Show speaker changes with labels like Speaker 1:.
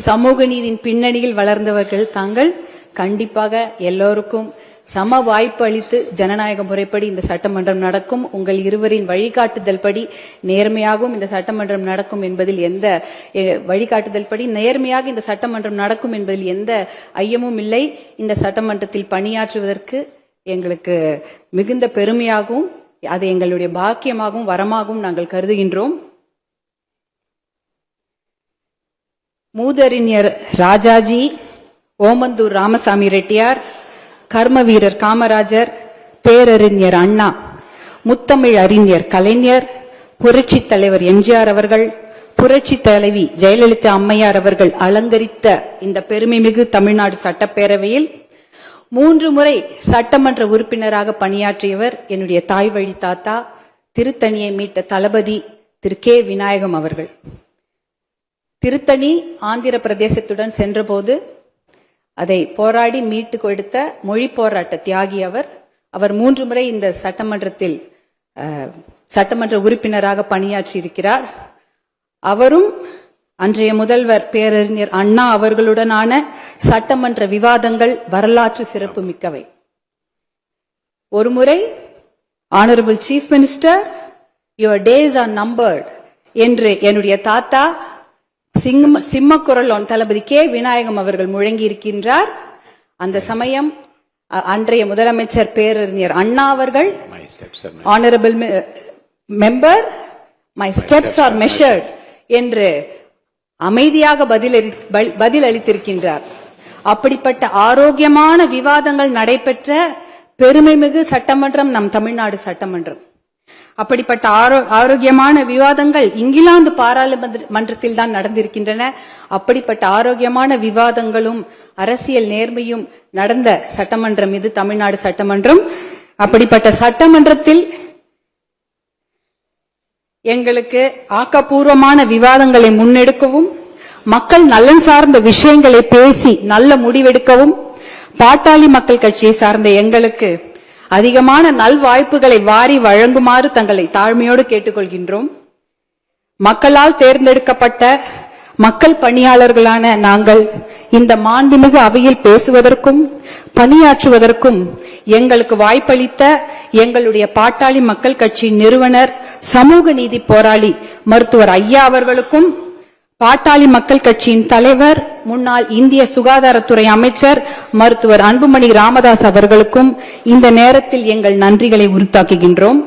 Speaker 1: சமூக நீதியின் பின்னணியில் வளர்ந்தவர்கள் தாங்கள் கண்டிப்பாக எல்லோருக்கும் சம வாய்ப்பு அளித்து ஜனநாயக முறைப்படி இந்த சட்டமன்றம் நடக்கும். உங்கள் இருவரின் வழிகாட்டுதல் படி நேர்மையாகவும் இந்த சட்டமன்றம் நடக்கும் என்பதில் எந்த வழிகாட்டுதல் படி நேர்மையாக இந்த சட்டமன்றம் நடக்கும் என்பதில் எந்த ஐயமும் இல்லை. இந்த சட்டமன்றத்தில் பணியாற்றுவதற்கு எங்களுக்கு மிகுந்த பெருமையாகவும் அது எங்களுடைய பாக்கியமாகவும் வரமாகவும் நாங்கள் கருதுகின்றோம். மூதறிஞர் ராஜாஜி, ஓமந்தூர் ராமசாமி ரெட்டியார், கர்ம வீரர் காமராஜர், பேரறிஞர் அண்ணா, முத்தமிழ் அறிஞர் கலைஞர், புரட்சி தலைவர் எம்ஜிஆர் அவர்கள், புரட்சி தலைவி ஜெயலலிதா அம்மையார் அவர்கள் அலங்கரித்த இந்த பெருமைமிகு தமிழ்நாடு சட்டப்பேரவையில் 3 முறை சட்டமன்ற உறுப்பினராக பணியாற்றியவர் என்னுடைய தாய் வழி தாத்தா, திருத்தணியை மீட்ட தளபதி திரு கே விநாயகம் அவர்கள். திருத்தணி ஆந்திர பிரதேசத்துடன் சென்றபோது அதை போராடி மீட்டு கொடுத்த மொழி போராட்ட தியாகி அவர். 3 முறை இந்த சட்டமன்றத்தில் சட்டமன்ற உறுப்பினராக பணியாற்றி இருக்கிறார். அவரும் அன்றைய முதல்வர் பேரறிஞர் அண்ணா அவர்களுடனான சட்டமன்ற விவாதங்கள் வரலாற்று சிறப்பு மிக்கவை. ஒருமுறை honourable chief minister, your days or numbered என்று என்னுடைய தாத்தா சிம்மக்குரலோன் தளபதி கே விநாயகம் அவர்கள் முழங்கி இருக்கின்றார். அந்த சமயம் அன்றைய முதலமைச்சர் பேரறிஞர் அண்ணா அவர்கள், honourable member, my steps R measured என்று அமைதியாக பதில் அளித்திருக்கின்றார். அப்படிப்பட்ட ஆரோக்கியமான விவாதங்கள் நடைபெற்ற பெருமைமிகு சட்டமன்றம் நம் தமிழ்நாடு சட்டமன்றம். அப்படிப்பட்ட ஆரோக்கியமான விவாதங்கள் இங்கிலாந்து பாராளுமன்றத்தில் தான் நடந்திருக்கின்றன. அப்படிப்பட்ட ஆரோக்கியமான விவாதங்களும் அரசியல் நேர்மையும் நடந்த சட்டமன்றம் இது தமிழ்நாடு சட்டமன்றம். அப்படிப்பட்ட சட்டமன்றத்தில் எங்களுக்கு ஆக்கப்பூர்வமான விவாதங்களை முன்னெடுக்கவும், மக்கள் நலன் சார்ந்த விஷயங்களை பேசி நல்ல முடிவெடுக்கவும், பாட்டாளி மக்கள் கட்சியை சார்ந்த எங்களுக்கு அதிகமான நல்வாய்ப்புகளை வாரி வழங்குமாறு தங்களை தாழ்மையோடு கேட்டுக்கொள்கின்றோம். மக்களால் தேர்ந்தெடுக்கப்பட்ட மக்கள் பணியாளர்களான நாங்கள் இந்த மாண்புமிகு அவையில் பேசுவதற்கும் பணியாற்றுவதற்கும் எங்களுக்கு வாய்ப்பளித்த எங்களுடைய பாட்டாளி மக்கள் கட்சி நிறுவனர், சமூக நீதி போராளி மருத்துவர் ஐயா அவர்களுக்கும், பாட்டாளி மக்கள் கட்சியின் தலைவர், முன்னாள் இந்திய சுகாதாரத்துறை அமைச்சர் மருத்துவர் அன்புமணி ராமதாஸ் அவர்களுக்கும் இந்த நேரத்தில் எங்கள் நன்றிகளை உரித்தாக்குகின்றோம்.